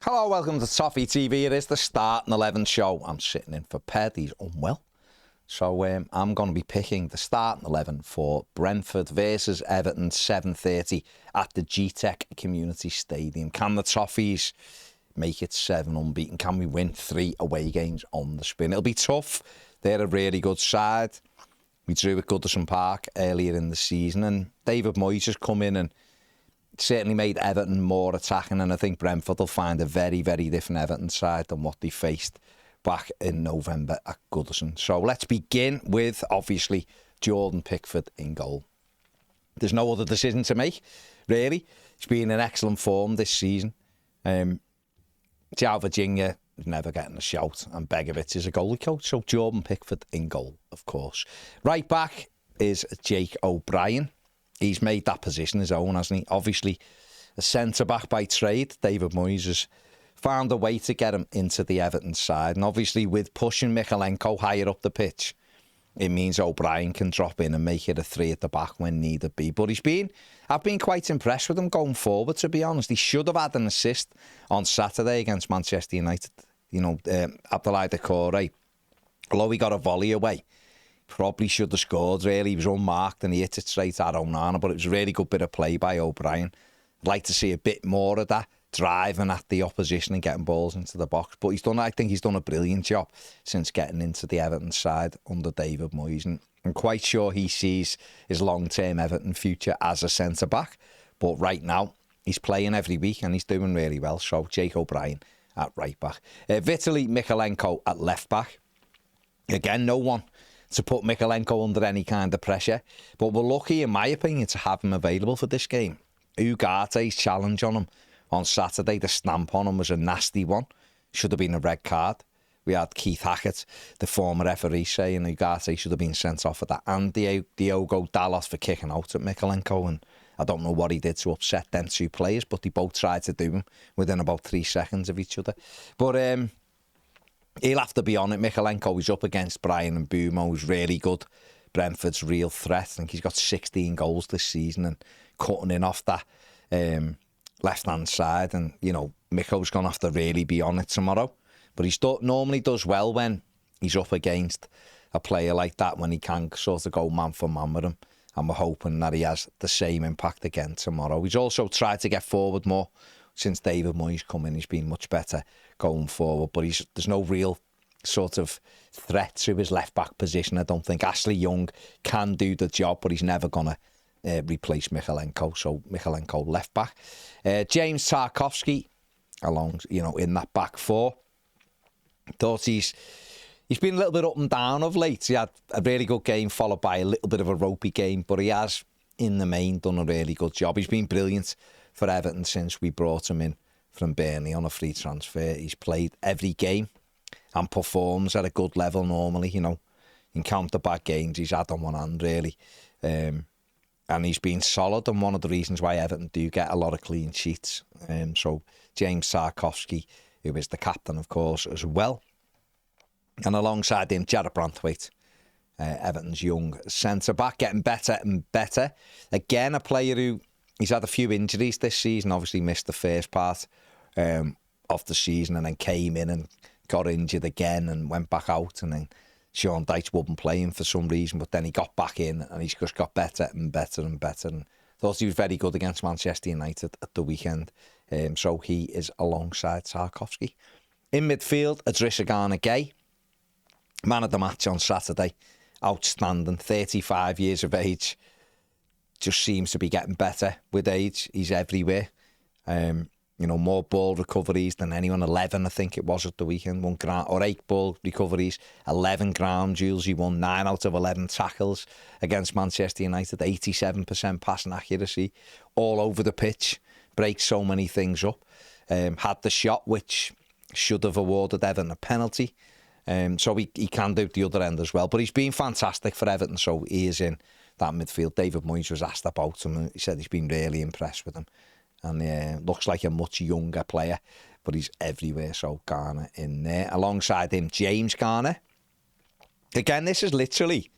Hello, welcome to Toffee TV. It is the Starting 11 show. I'm sitting in for Ped. He's unwell. So I'm going to be picking the Starting 11 for Brentford versus Everton, 7:30 at the G-Tech Community Stadium. Can the Toffees make it 7 unbeaten? Can we win 3 away games on the spin? It'll be tough. They're a really good side. We drew at Goodison Park earlier in the season, and David Moyes has come in and certainly made Everton more attacking, and I think Brentford will find a very, very different Everton side than what they faced back in November at Goodison. So let's begin with, obviously, Jordan Pickford in goal. There's no other decision to make, really. He's been in excellent form this season. João Virginia is never getting a shout, and Begovic is a goalie coach, so Jordan Pickford in goal, of course. Right back is Jake O'Brien. He's made that position his own, hasn't he? Obviously, a centre-back by trade. David Moyes has found a way to get him into the Everton side. And obviously, with pushing Mykolenko higher up the pitch, it means O'Brien can drop in and make it a 3 at the back when needed be. But I've been quite impressed with him going forward, to be honest. He should have had an assist on Saturday against Manchester United. You know, Abdoulaye Doucouré, although he got a volley away, probably should have scored, really. He was unmarked and he hit it straight at Onana, but it was a really good bit of play by O'Brien. I'd like to see a bit more of that, driving at the opposition and getting balls into the box. But I think he's done a brilliant job since getting into the Everton side under David Moyes. And I'm quite sure he sees his long-term Everton future as a centre-back. But right now, he's playing every week and he's doing really well. So Jake O'Brien at right back. Vitaly Mykolenko at left back. Again, no one to put Mykolenko under any kind of pressure. But we're lucky, in my opinion, to have him available for this game. Ugarte's challenge on him on Saturday, the stamp on him was a nasty one. Should have been a red card. We had Keith Hackett, the former referee, saying Ugarte should have been sent off for that. And Diogo Dalot for kicking out at Mykolenko. And I don't know what he did to upset them two players, but they both tried to do him within about 3 seconds of each other. But he'll have to be on it. Mykolenko is up against Brien and Bumo, who's really good. Brentford's real threat. I think he's got 16 goals this season and cutting in off that left-hand side. And, you know, Miko's going to have to really be on it tomorrow. But he normally does well when he's up against a player like that, when he can sort of go man for man with him. And we're hoping that he has the same impact again tomorrow. He's also tried to get forward more. Since David Moyes come in, he's been much better going forward. But there's no real sort of threat to his left-back position. I don't think Ashley Young can do the job, but he's never going to replace Mykolenko. So Mykolenko left-back. James Tarkowski along, you know, in that back four. Thought he's been a little bit up and down of late. He had a really good game followed by a little bit of a ropey game, but he has, in the main, done a really good job. He's been brilliant for Everton since we brought him in from Burnley on a free transfer. He's played every game and performs at a good level normally, you know. In counter-back games, he's had on one hand, really. And he's been solid, and one of the reasons why Everton do get a lot of clean sheets. So James Tarkowski, who is the captain, of course, as well. And alongside him, Jarrad Branthwaite, Everton's young centre-back, getting better and better. Again, a player who he's had a few injuries this season, obviously missed the first part of the season and then came in and got injured again and went back out, and then Sean Dyche wouldn't play him for some reason, but then he got back in and he's just got better and better and better, and thought he was very good against Manchester United at the weekend. So he is alongside Tarkowski. In midfield, Idrissa Gana Gueye, man of the match on Saturday, outstanding, 35 years of age. Just seems to be getting better with age. He's everywhere. You know, more ball recoveries than anyone. 11, I think it was at the weekend. 8 ball recoveries, 11 ground duels. He won 9 out of 11 tackles against Manchester United. 87% passing accuracy, all over the pitch. Breaks so many things up. Had the shot which should have awarded Everton a penalty. So he can do the other end as well. But he's been fantastic for Everton, so he is in that midfield. David Moyes was asked about him and he said he's been really impressed with him. And looks like a much younger player, but he's everywhere. So Garner in there. Alongside him, James Garner. Again, this is literally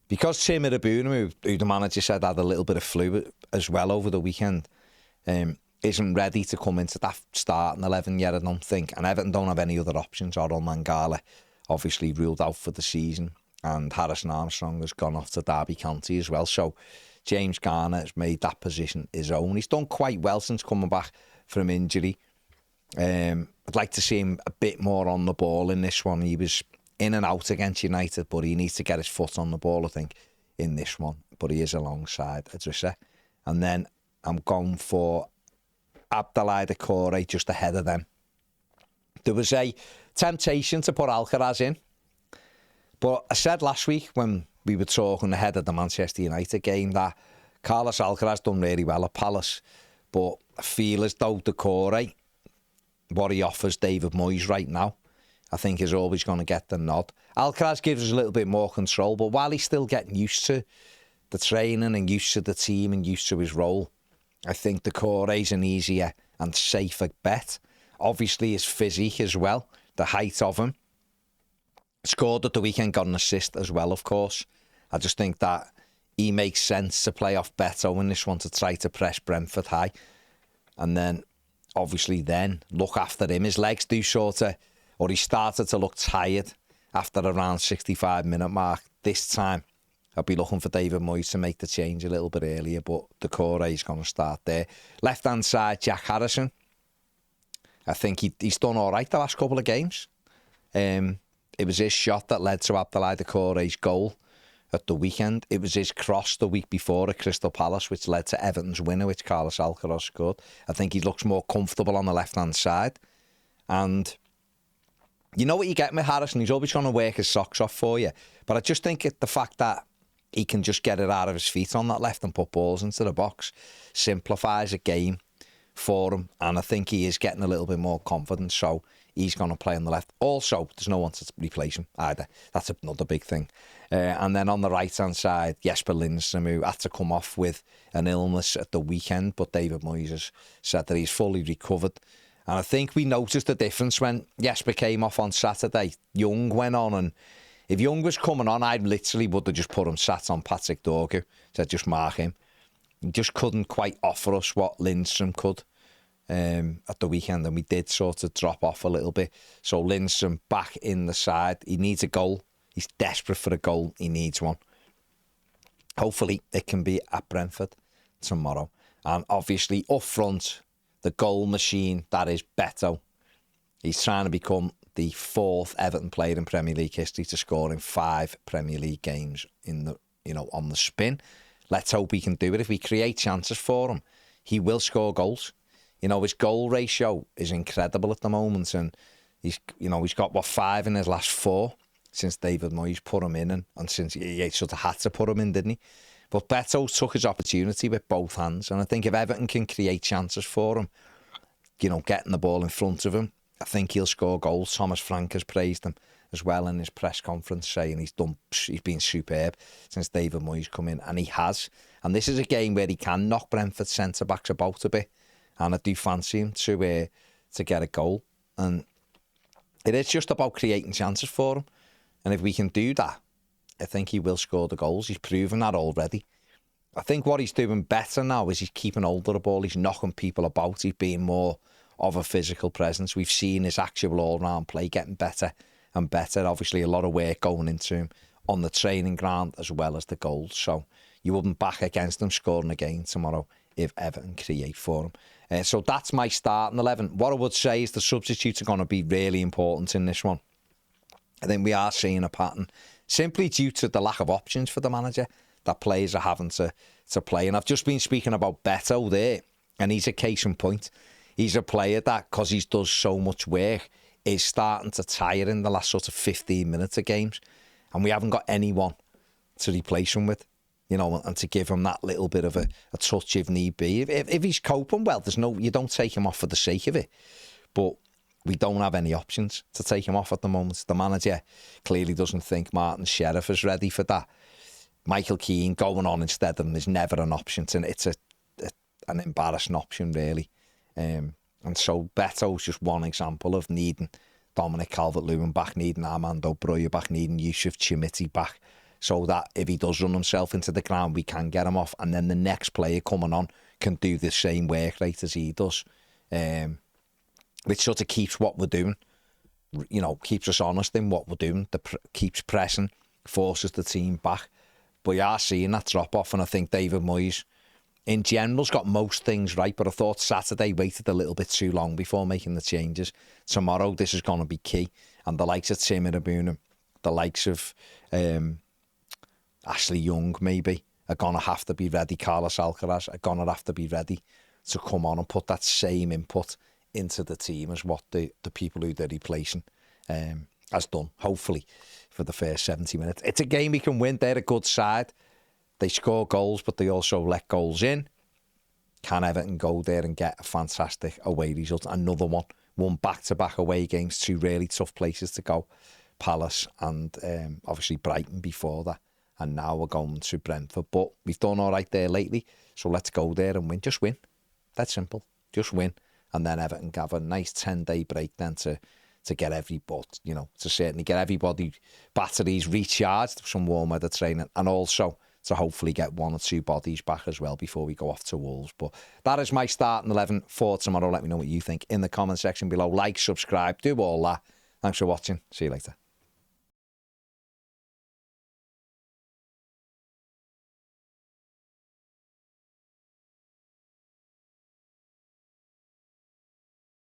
because Tim Adebuna, who the manager said had a little bit of flu as well over the weekend, isn't ready to come into that starting 11 yet, I don't think. And Everton don't have any other options. Oral Mangala obviously ruled out for the season, and Harrison Armstrong has gone off to Derby County as well. So James Garner has made that position his own. He's done quite well since coming back from injury. I'd like to see him a bit more on the ball in this one. He was in and out against United, but he needs to get his foot on the ball, I think, in this one. But he is alongside Idrissa. And then I'm going for Abdoulaye Doucouré just ahead of them. There was a temptation to put Alcaraz in, but I said last week when we were talking ahead of the Manchester United game that Carlos Alcaraz done really well at Palace, but I feel as though Doucouré, what he offers David Moyes right now, I think is always going to get the nod. Alcaraz gives us a little bit more control, but while he's still getting used to the training and used to the team and used to his role, I think Doucouré's an easier and safer bet. Obviously, his physique as well, the height of him. Scored at the weekend, got an assist as well, of course. I just think that he makes sense to play off Beto in this one to try to press Brentford high. And then, obviously, then look after him. His legs do sort of, or he started to look tired after around 65-minute mark. This time, I'll be looking for David Moyes to make the change a little bit earlier, but Doucouré's going to start there. Left-hand side, Jack Harrison. I think he's done all right the last couple of games. It was his shot that led to Abdoulaye Doucouré's goal at the weekend. It was his cross the week before at Crystal Palace, which led to Everton's winner, which Carlos Alcaraz scored. I think he looks more comfortable on the left-hand side. And you know what you get with Harrison? He's always going to work his socks off for you. But I just think the fact that he can just get it out of his feet on that left and put balls into the box simplifies a game for him. And I think he is getting a little bit more confidence. So he's going to play on the left. Also, there's no one to replace him either. That's another big thing. And then on the right-hand side, Jesper Lindstrom, who had to come off with an illness at the weekend, but David Moyes has said that he's fully recovered. And I think we noticed the difference when Jesper came off on Saturday. Young went on, and if Young was coming on, I literally would have just put him sat on Patrick Dorgu, said just mark him. He just couldn't quite offer us what Lindstrom could at the weekend, and we did sort of drop off a little bit. So Lindstrom back in the side. He needs a goal. He's desperate for a goal. He needs one. Hopefully it can be at Brentford tomorrow. And obviously up front, the goal machine, that is Beto. He's trying to become the 4th Everton player in Premier League history to score in 5 Premier League games in the, on the spin. Let's hope he can do it. If we create chances for him, he will score goals. His goal ratio is incredible at the moment, and he's got 5 in his last 4 since David Moyes put him in, and since he sort of had to put him in, didn't he? But Beto took his opportunity with both hands, and I think if Everton can create chances for him, getting the ball in front of him, I think he'll score goals. Thomas Frank has praised him as well in his press conference, saying he's been superb since David Moyes come in, and he has. And this is a game where he can knock Brentford centre-backs about a bit, and I do fancy him to get a goal. And it is just about creating chances for him. And if we can do that, I think he will score the goals. He's proven that already. I think what he's doing better now is he's keeping hold of the ball. He's knocking people about. He's being more of a physical presence. We've seen his actual all-round play getting better and better. Obviously, a lot of work going into him on the training ground as well as the goals. So you wouldn't back against him scoring again tomorrow if Everton create for him. So that's my starting 11. What I would say is the substitutes are going to be really important in this one. I think we are seeing a pattern simply due to the lack of options for the manager that players are having to play. And I've just been speaking about Beto there, and he's a case in point. He's a player that, because he does so much work, is starting to tire in the last sort of 15 minutes of games. And we haven't got anyone to replace him with, and to give him that little bit of a touch if need be. If he's coping well, you don't take him off for the sake of it. But we don't have any options to take him off at the moment. The manager clearly doesn't think Martin Sheriff is ready for that. Michael Keane going on instead of him is never an option. It's an embarrassing option, really. And so Beto's just one example of needing Dominic Calvert-Lewin back, needing Armando Broja back, needing Yusuf Chimiti back, so that if he does run himself into the ground, we can get him off. And then the next player coming on can do the same work rate as he does, which sort of keeps what we're doing, keeps us honest in what we're doing, keeps pressing, forces the team back. But you are seeing that drop-off, and I think David Moyes, in general, has got most things right, but I thought Saturday waited a little bit too long before making the changes. Tomorrow, this is going to be key, and the likes of Tim Irabuna, the likes of Ashley Young, maybe, are going to have to be ready. Carlos Alcaraz are going to have to be ready to come on and put that same input into the team as what the people who they're replacing has done, hopefully, for the first 70 minutes. It's a game we can win. They're a good side. They score goals, but they also let goals in. Can Everton go there and get a fantastic away result? Another one back-to-back away games, 2 really tough places to go. Palace and obviously Brighton before that. And now we're going to Brentford. But we've done all right there lately, so let's go there and win. Just win. That's simple. Just win. And then Everton have a nice 10-day break then to get to certainly get everybody batteries recharged, some warm weather training, and also to hopefully get 1 or 2 bodies back as well before we go off to Wolves. But that is my starting 11 for tomorrow. Let me know what you think in the comment section below. Like, subscribe, do all that. Thanks for watching. See you later.